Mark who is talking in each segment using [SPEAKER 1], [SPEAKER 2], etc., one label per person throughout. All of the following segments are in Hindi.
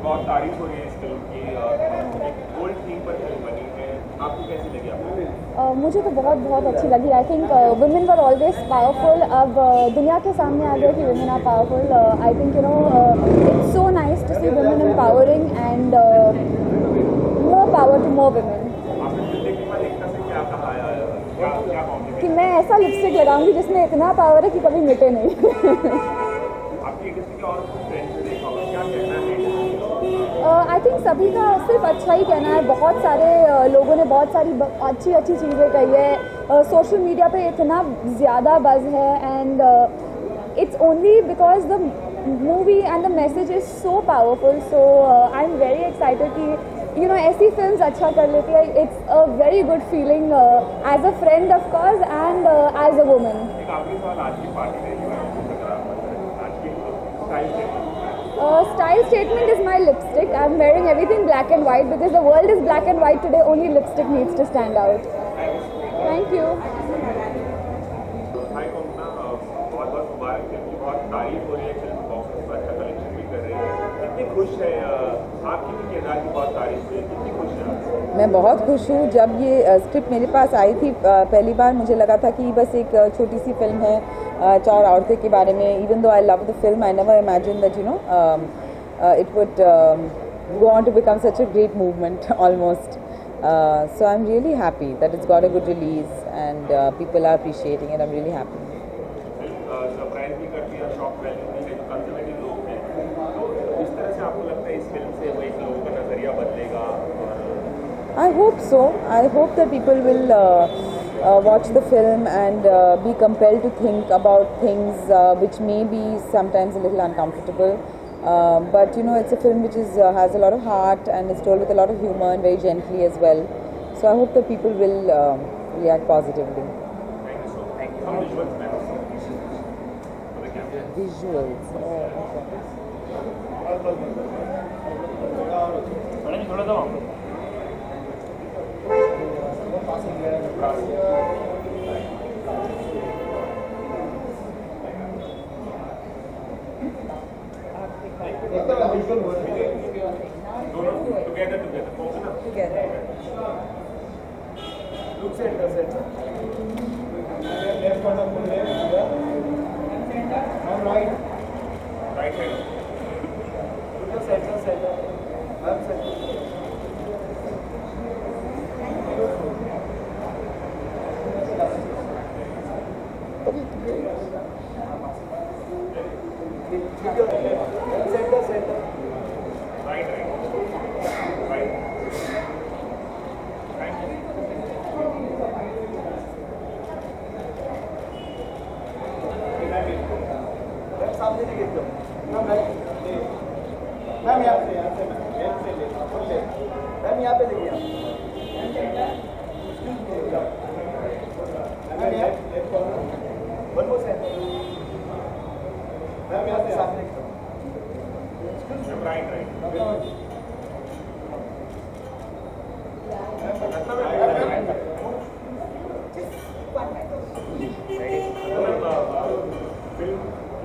[SPEAKER 1] बहुत तारीफ हो रही है इस फिल्म की, एक ओल्ड थीम पर फिल्म बनी है, आपको कैसी लगी आपको?
[SPEAKER 2] मुझे तो बहुत बहुत अच्छी लगी। I think women were always powerful. अब दुनिया के सामने आ गया कि women are powerful. I think you know it's so nice to see women empowering and more power to more women. कि मैं ऐसा लिपस्टिक लगाऊंगी जिसमें इतना पावर है कि कभी मिटे नहीं। आई थिंक सभी का सिर्फ अच्छा ही कहना है। बहुत सारे लोगों ने बहुत सारी अच्छी अच्छी चीज़ें कही है। सोशल मीडिया पे इतना ज़्यादा बज़ है and it's only because the movie and the message is so powerful. So I am very excited कि यू नो ऐसी फिल्म्स अच्छा कर लेती है। It's a very good feeling as a friend of course and as a women. Style statement is my lipstick. I'm wearing everything black and white because the world is black and white today. Only lipstick needs to stand out. Thank you.
[SPEAKER 1] हाय कंगना, बहुत बहुत मुबारक। फिल्म की बहुत तारीफ हो रही है, फिल्म बॉक्स ऑफिस पर अच्छा कलेक्शन भी कर रही है, कितनी खुश है? आपकी भी किरदार की बहुत तारीफ हुई है, कितनी खुश है आप?
[SPEAKER 3] मैं बहुत खुश हूँ। जब ये स्क्रिप्ट मेरे पास आई थी पहली बार, मुझे लगा था कि बस एक छोटी सी फिल्म है 4 औरतें के बारे में। Even though I love the film, I never imagine that you know it would go on to become such a great movement almost. So I'm really happy that it's got a good release and people are appreciating it. I'm really happy.
[SPEAKER 1] Surprise भी करती है, शॉक वैल्यू भी है, जो कंजर्वेटिव लोग हैं, तो इस तरह से आपको लगता है इस फिल्म से वो एक लोगों का नजरिया बदलेगा?
[SPEAKER 3] I hope so. I hope that people will watch the film and be compelled to think about things which may be sometimes a little uncomfortable. But you know, it's a film which has a lot of heart and is told with a lot of humor and very gently as well. So I hope that people will react positively.
[SPEAKER 1] Thank you so much. Thank you. Visuals, man.
[SPEAKER 3] Visuals. Oh,
[SPEAKER 1] okay. थोड़ा सा
[SPEAKER 3] together.
[SPEAKER 1] Look center. Left corner full left here. Now right. Right side. Look the center. Up center. Center. Right. सामने से गिर दो मैम, यहाँ से मैम, यहाँ पे देखिए मैम, यहाँ से सामने राइट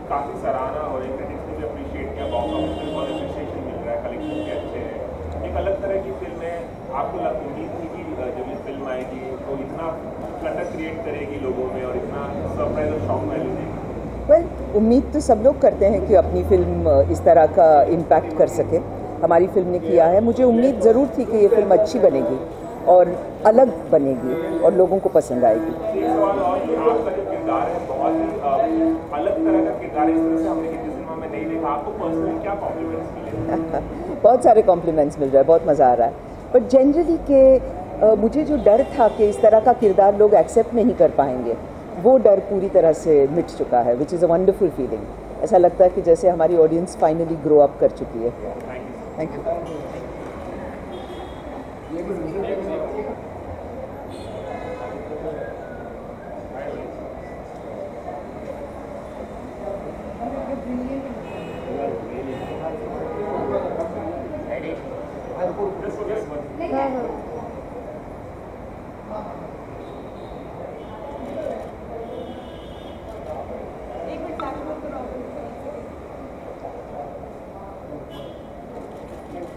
[SPEAKER 1] काफ़ी सराहना हो रही है, क्रिटिक्स ने भी अप्रिशिएट किया, बॉक्स ऑफिस में बहुत अप्रिशिएशन मिल रहा है, कलेक्शन भी अच्छे हैं। एक अलग तरह की फिल्म है। आपको उम्मीद थी कि जब ये फिल्म आएगी तो इतना फ्लटर क्रिएट करेगी लोगों में और इतना सरप्राइज और शॉक वैल्यू देगी?
[SPEAKER 3] वेल, उम्मीद तो सब लोग करते हैं कि अपनी फिल्म इस तरह का इम्पैक्ट कर सके। हमारी फिल्म ने किया है। मुझे उम्मीद ज़रूर थी कि ये फिल्म अच्छी बनेगी और अलग बनेगी और लोगों को पसंद आएगी।
[SPEAKER 1] आपका जो किरदार है बहुत ही अलग तरह का किरदार है, इस तरह से हमने हिंदी सिनेमा में नहीं देखा। आपको पर्सनली क्या कॉम्प्लीमेंट्स मिले?
[SPEAKER 3] बहुत सारे कॉम्प्लीमेंट्स मिल रहे हैं, बहुत मज़ा आ रहा है। बट जनरली के मुझे जो डर था कि इस तरह का किरदार लोग एक्सेप्ट नहीं कर पाएंगे, वो डर पूरी तरह से मिट चुका है, which is a wonderful feeling. ऐसा लगता है कि जैसे हमारी ऑडियंस फाइनली ग्रो अप कर चुकी है। Thank you.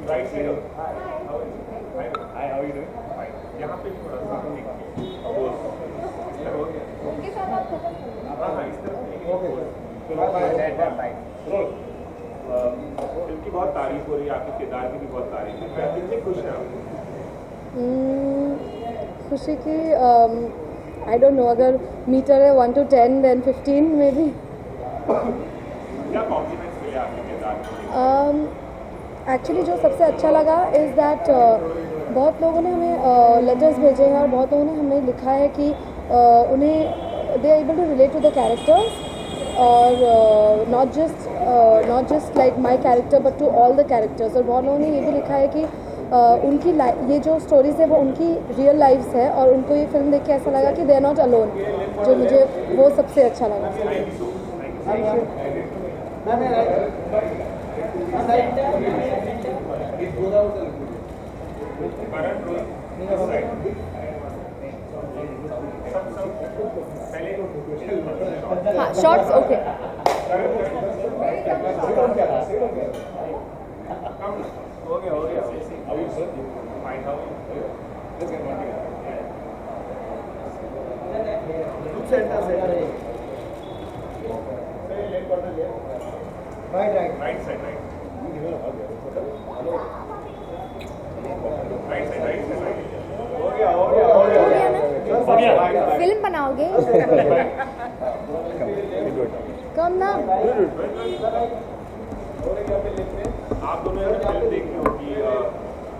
[SPEAKER 1] Right side. Hi, how are you doing? Fine. यहाँ पे भी थोड़ा सा देखिए।
[SPEAKER 2] उनके साथ आप खत्म
[SPEAKER 1] हाँ, इस तरफ ओके। फिल्म की बहुत तारीफ हो रही है, आपके किरदार की भी बहुत तारीफ है। मैं कितने खुश हैं आप?
[SPEAKER 2] खुशी की आई डोंट नो, अगर मीटर है 1 to 10 then 15 मे बी।
[SPEAKER 1] क्या कॉम्प्लीमेंट्स मिले आपके किरदार को?
[SPEAKER 2] एक्चुअली जो सबसे अच्छा लगा इज़ दैट बहुत लोगों ने हमें लेटर्स भेजे हैं और बहुत लोगों ने हमें लिखा है कि उन्हें they are able to relate to the characters और not just like my character but to all the characters. और बहुत लोगों ने ये भी लिखा है कि उनकी ये जो स्टोरीज है वो उनकी रियल लाइफ्स है और उनको ये फिल्म देख के ऐसा लगा कि दे आर नॉट अलोन, जो मुझे वो सबसे अच्छा लगा। हाँ, शॉर्ट्स ओके।
[SPEAKER 1] हो गया। Right side.
[SPEAKER 2] हो गया ना? फिल्म बनाओगे? कम ना।
[SPEAKER 1] आप दोनों ने फिल्म देखी होगी,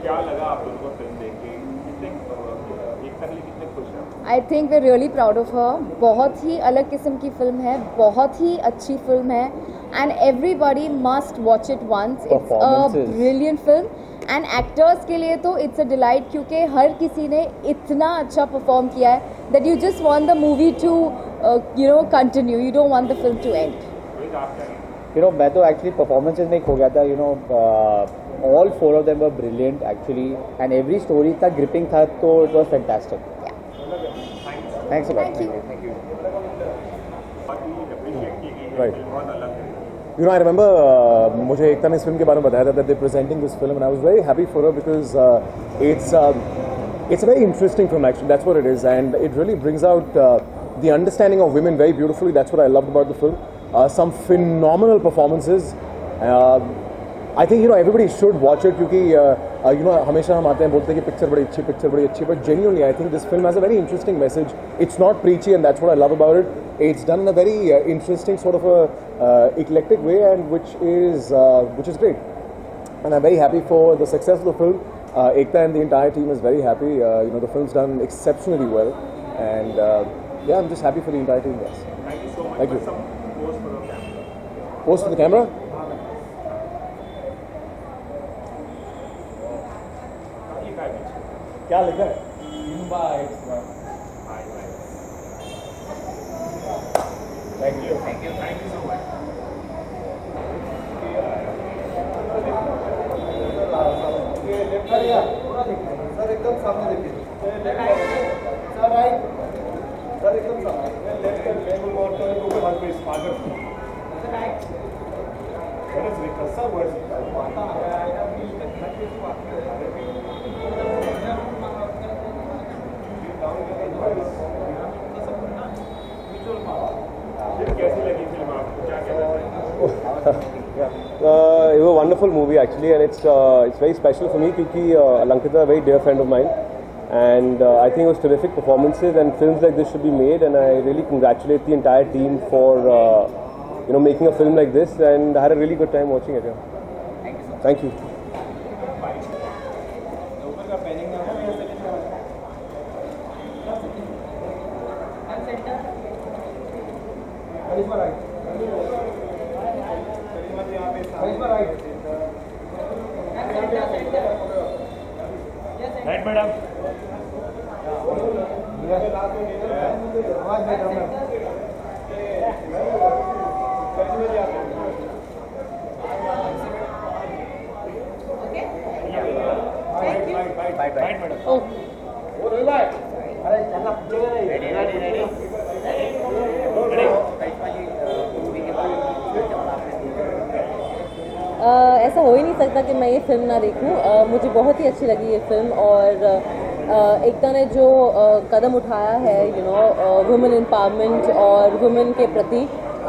[SPEAKER 1] क्या लगा आप दोनों को फिल्म देख के? कितने खुश हैं?
[SPEAKER 2] I think we really proud of her. बहुत ही अलग किस्म की फिल्म है, बहुत ही अच्छी फिल्म है and everybody must watch it once. It's a brilliant film and actors के लिए तो इट्स अ डिलाइट, क्योंकि हर किसी ने इतना अच्छा परफॉर्म किया है that you just want the movie to continue, you don't want the film to end.
[SPEAKER 4] मैं तो एक्चुअली परफॉर्मेंसेज में खो गया था। All 4 of them were brilliant actually and every story इतना gripping था, तो it was fantastic. Thanks a lot.
[SPEAKER 2] Thank you.
[SPEAKER 5] Right. I remember मुझे एक टाइम इस फिल्म के बारे में बताया था that they're presenting this film and I was very happy for her because it's a very interesting film actually. That's what it is and it really brings out the understanding of women very beautifully. That's what I loved about the film. Some phenomenal performances. I think everybody should watch it क्योंकि हमेशा हम आते हैं बोलते हैं कि पिक्चर बड़ी अच्छी but genuinely I think this film has a very interesting message. It's not preachy and that's what I love about it. It's done in a very interesting sort of a eclectic way and which is great. And I'm very happy for the success of the film. Ekta and the entire team is very happy. The film's done exceptionally well and yeah, I'm just happy for the entire team. Yes.
[SPEAKER 1] Thank you so much.
[SPEAKER 5] Thank you.
[SPEAKER 1] Some pose for the camera.
[SPEAKER 5] Pose for the camera? क्या लिखा है?
[SPEAKER 1] Thank you so much.
[SPEAKER 6] Sir एकदम सामने देखिए सर, राइट सर, एकदम
[SPEAKER 1] कैसी लगी फिल्म आपको? क्या कहना
[SPEAKER 4] It was a wonderful movie actually, and it's very special for me because Alankita is a very dear friend of mine, and I think it was terrific performances. And films like this should be made, and I really congratulate the entire team for making a film like this, and I had a really good time watching it. Yeah. Thank you.
[SPEAKER 6] का पैनिंग में है या सेकंड का करिश्मा राइट करिश्मा राइट
[SPEAKER 1] राइट मैडम
[SPEAKER 6] आवाज नहीं कम
[SPEAKER 1] राइट मैडम
[SPEAKER 6] अरे चलना पूछेगा नहीं रेडी
[SPEAKER 7] ऐसा हो ही नहीं सकता कि मैं ये फिल्म ना देखूं। मुझे बहुत ही अच्छी लगी ये फिल्म और एकता ने जो कदम उठाया है वुमेन एम्पावरमेंट और वुमेन के प्रति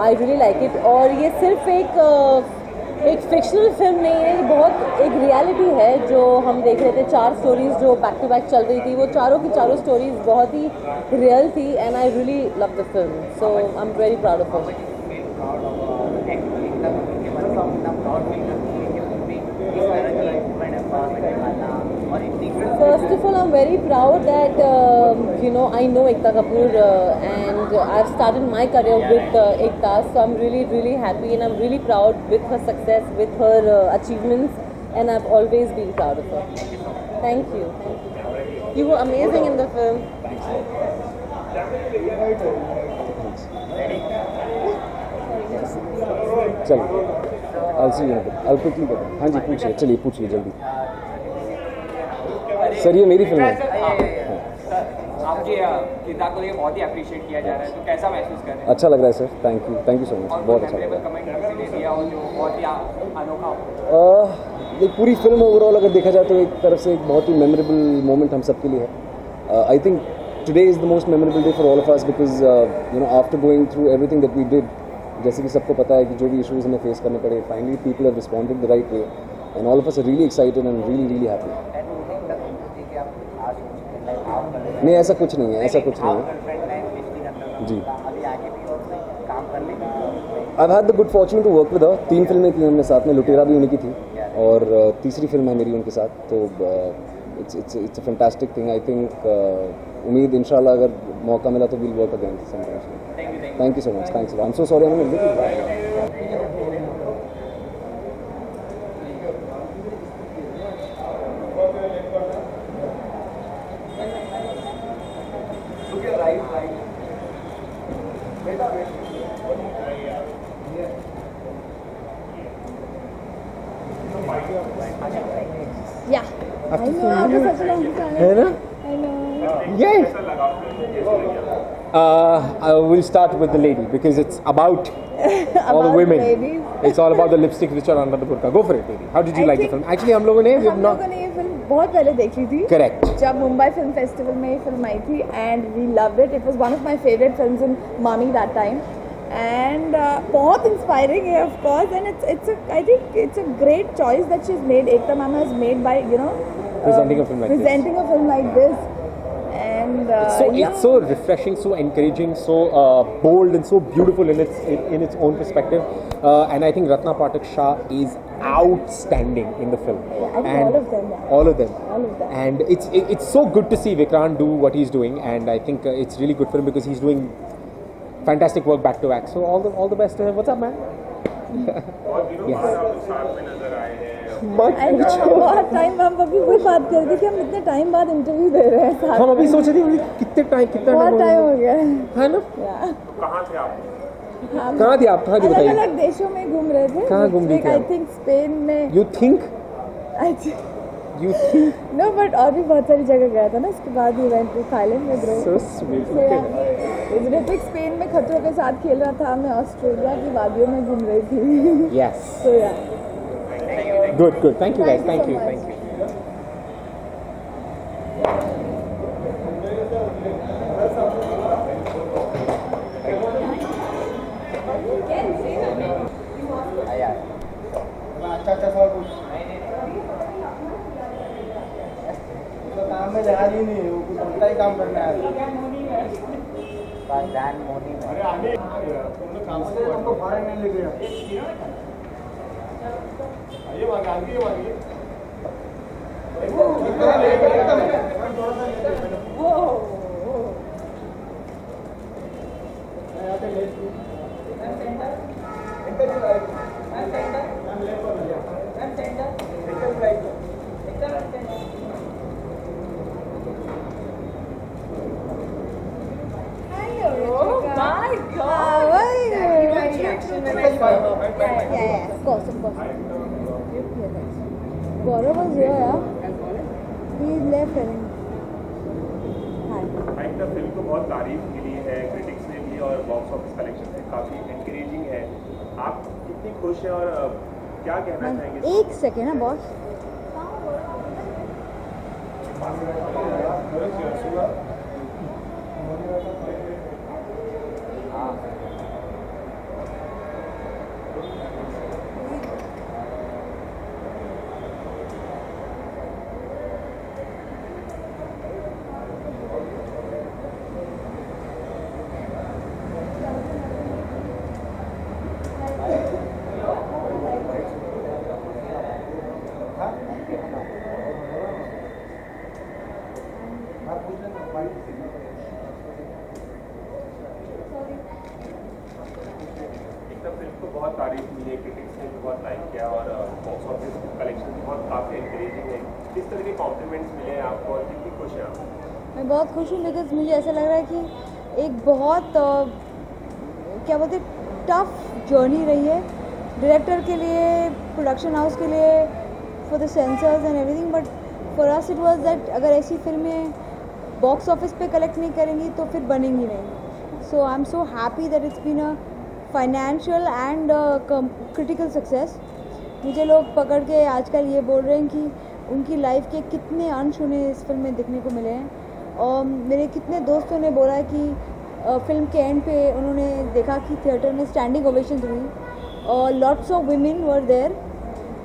[SPEAKER 7] आई रियली लाइक इट। और ये सिर्फ एक फिक्शनल फिल्म नहीं है, ये बहुत एक रियलिटी है जो हम देख रहे थे। 4 स्टोरीज जो बैक टू बैक चल रही थी, वो चारों की चारों स्टोरीज बहुत ही रियल थी and I really love the film, so I am very proud of it. First of all, I'm very proud that I know Ekta Kapoor and I've started my career with Ekta, so I'm really happy and I'm really proud with her success, with her achievements, and I've always been proud of her. Thank you. You were amazing in the film.
[SPEAKER 5] चलो I'll see you in a bit. I'll quickly get it. हाँ जी पूछिए, चलिए पूछिए जल्दी। सर ये मेरी फिल्म है।
[SPEAKER 8] आपकी किताब को लेकर बहुत ही अप्रिशिएट किया जा रहा है, तो कैसा महसूस कर रहे हैं?
[SPEAKER 5] अच्छा लग रहा है sir, thank you so much, बहुत अच्छा लग रहा
[SPEAKER 8] कमेंट किसी ने दिया हो जो बहुत ही अनोखा हो?
[SPEAKER 5] है। ये पूरी फिल्म ओवरऑल अगर देखा जाए तो एक तरफ से एक बहुत ही मेमोरेबल मोमेंट हम सबके लिए है। I think today is the most memorable day for all of us because after going through everything that we did, जैसे कि सबको पता है कि जो भी इश्यूज हमें फेस करने पड़े, finally people have responded the right way and all of us are really excited and really happy. नहीं ऐसा कुछ नहीं है, ऐसा कुछ नहीं है जी। I've had the good fortune to work with her। 3 फिल्में की हमने साथ में, लुटेरा भी उन्हीं की थी और तीसरी फिल्म है मेरी उनके साथ, तो it's a fantastic thing. I think उम्मीद इंशाल्लाह अगर मौका मिला तो will work again sometime. Thank you so much, thanks. I am so sorry I am
[SPEAKER 2] Yeah. I know, after such a long time.
[SPEAKER 5] है ना?
[SPEAKER 2] I know.
[SPEAKER 5] Yes. We'll start with the lady because it's about all the women.
[SPEAKER 2] Ladies.
[SPEAKER 5] It's all about the lipstick which are under the burqa. Go for it, lady. How did you like the film? Actually, हम लोगों ने
[SPEAKER 2] हम लोगों ने ये फिल्म बहुत पहले देखी थी।
[SPEAKER 5] Correct.
[SPEAKER 2] जब मुंबई फिल्म फेस्टिवल में ये फिल्म आई थी and we loved it. It was one of my favorite films in Mami that time. And बहुत inspiring है of course, and I think it's a great choice that she's made. Ekta ma'am has made by
[SPEAKER 5] Presenting a film like this.
[SPEAKER 2] presenting a film like this, and
[SPEAKER 9] It's so refreshing, so encouraging, so bold and so beautiful in its own perspective. And I think Ratna Pathak Shah is outstanding in the film.
[SPEAKER 2] I think
[SPEAKER 9] and
[SPEAKER 2] all of them. Yeah.
[SPEAKER 9] all of them.
[SPEAKER 2] All of them.
[SPEAKER 9] And it's so good to see Vikrant do what he's doing, and I think it's really good for him because he's doing fantastic work back to back. So all the best to him. What's up, man? Yes.
[SPEAKER 2] I know, बहुत टाइम हम अभी वही बात कर रहे थे कि हम इतने टाइम बाद इंटरव्यू दे रहे हैं साथ
[SPEAKER 9] हम अभी
[SPEAKER 2] में।
[SPEAKER 9] सोच रहे थे कितना
[SPEAKER 2] बहुत टाइम हो गया
[SPEAKER 9] है ना?
[SPEAKER 1] कहाँ थे आप?
[SPEAKER 2] हम
[SPEAKER 9] कहाँ थे आप? कहाँ थे
[SPEAKER 2] अलग
[SPEAKER 9] बताइए?
[SPEAKER 2] अलग देशों में घूम रहे थे।
[SPEAKER 9] कहाँ घूम रही थी
[SPEAKER 2] आई
[SPEAKER 9] आप?
[SPEAKER 2] थिंक स्पेन में।
[SPEAKER 9] You think?
[SPEAKER 2] नो बट और भी बहुत सारी जगह गया था ना, उसके बाद ही वेंट टू थाईलैंड में bro.
[SPEAKER 9] So sweet.
[SPEAKER 2] Hrithik Spain में खतरों के साथ खेल रहा था, मैं ऑस्ट्रेलिया की वादियों में घूम रही थी।
[SPEAKER 9] Yes.
[SPEAKER 2] So yeah.
[SPEAKER 9] Good. Thank you guys.
[SPEAKER 2] Thank
[SPEAKER 9] Thank
[SPEAKER 2] you
[SPEAKER 9] you.
[SPEAKER 2] so
[SPEAKER 9] Thank
[SPEAKER 2] much.
[SPEAKER 9] you.
[SPEAKER 6] अच्छा सवाल पूछ। तो काम में जहाज ही नहीं है, वो कुछ उल्टा ही काम करने आया हमको फॉरेन में ले गया। ये
[SPEAKER 2] Gaurav was here, yeah. He left, I think.
[SPEAKER 1] Fight the film को बहुत तारीफ मिली है क्रिटिक्स ने भी और बॉक्स ऑफिस कलेक्शन से काफ़ी एनकरेजिंग है। आप कितनी खुश हैं और क्या कहना चाहेंगे?
[SPEAKER 2] एक सेकेंड ना बॉस।
[SPEAKER 1] फिल्म को बहुत तारीफ मिली है, क्रिटिक्स ने भी बहुत लाइक किया और बॉक्स ऑफिस कलेक्शन भी बहुत काफ़ी एनकरेजिंग है। किस तरह के कॉम्प्लीमेंट्स मिले हैं आपको और कितनी खुश हैं आप?
[SPEAKER 2] मैं बहुत खुश हूँ बिकॉज मुझे ऐसा लग रहा है कि एक बहुत क्या बोलते टफ जर्नी रही है डायरेक्टर के लिए, प्रोडक्शन हाउस के लिए, for the sensors and everything, but for us it was that अगर ऐसी फिल्में बॉक्स ऑफिस पे कलेक्ट नहीं करेंगी तो फिर बनेंगी नहीं। So I am so happy that it's been a financial and critical success. मुझे लोग पकड़ के आजकल ये बोल रहे हैं कि उनकी लाइफ के कितने अंश उन्हें इस फिल्म में देखने को मिले हैं और मेरे कितने दोस्तों ने बोला है कि फिल्म के एंड पे उन्होंने देखा कि थिएटर में स्टैंडिंग ओवेशन हुई और lots of women were there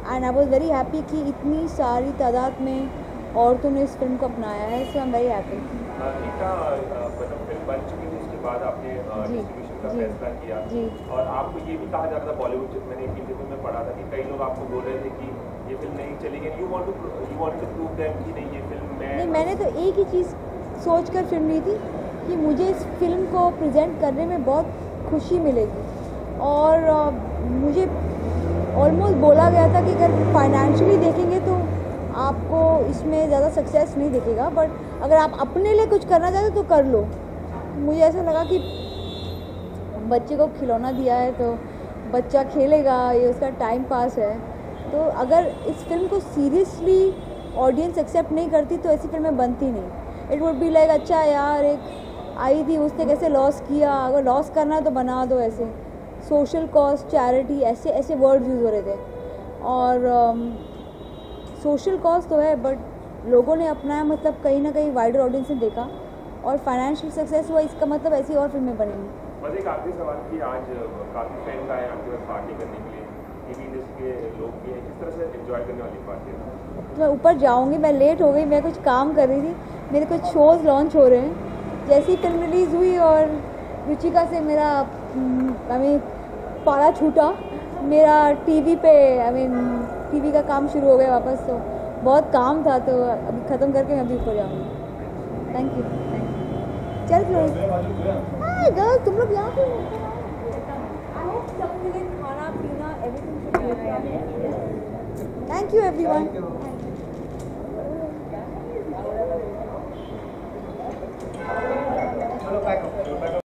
[SPEAKER 2] and I was very happy कि इतनी सारी तादाद में औरतों ने इस फिल्म को अपनाया है। So I am very happy.
[SPEAKER 1] Film बन चुकी थी उसके बाद आपने डिस्ट्रीब्यूशन का फैसला किया और आपको ये भी कहा जा रहा था बॉलीवुड, जब मैंने एक इंटरव्यू में पढ़ा था कि कई लोग आपको बोल रहे थे कि ये फिल्म नहीं चलेगी, you want to prove them कि नहीं ये फिल्म
[SPEAKER 2] नहीं, मैंने तो एक ही चीज़ सोच कर फिल्म ली थी कि मुझे इस फिल्म को प्रेजेंट करने में बहुत खुशी मिलेगी और मुझे ऑलमोस्ट बोला गया था कि अगर फाइनेंशियली देखेंगे तो आपको इसमें ज़्यादा सक्सेस नहीं दिखेगा, बट अगर आप अपने लिए कुछ करना चाहते तो कर लो। मुझे ऐसा लगा कि बच्चे को खिलौना दिया है तो बच्चा खेलेगा, ये उसका टाइम पास है, तो अगर इस फिल्म को सीरियसली ऑडियंस एक्सेप्ट नहीं करती तो ऐसी फिल्में बनती नहीं। इट वुड बी लाइक अच्छा यार एक आई थी उसने कैसे लॉस किया, अगर लॉस करना है तो बना दो, ऐसे सोशल कॉज, चैरिटी, ऐसे ऐसे वर्ड यूज़ हो रहे थे और सोशल कॉज तो है बट लोगों ने अपनाया, मतलब कहीं ना कहीं वाइडर ऑडियंस ने देखा और फाइनेंशियल सक्सेस हुआ, इसका मतलब ऐसी और फिल्में बनेंगी।
[SPEAKER 1] बस एक आखिरी सवाल कि आज काफ़ी फ्रेंड्स आए आपके पास पार्टी करने के लिए, टीवी इंडस्ट्री के लोग भी हैं, किस तरह से एंजॉय करने वाली पार्टी है?
[SPEAKER 2] मैं ऊपर जाऊंगी, मैं लेट हो गई, मैं कुछ काम कर रही थी, मेरे कुछ शोज़ लॉन्च हो रहे हैं। जैसी फिल्म रिलीज़ हुई और रुचिका से मेरा पाला छूटा, मेरा टीवी पे टीवी का काम शुरू हो गया वापस, तो बहुत काम था तो अभी ख़त्म करके मैं अभी ऊपर जाऊँगी। Thank you. चल हाय गर्ल, तुम लोग यहाँ पे खाना पीना एवरीथिंग। Thank you everyone.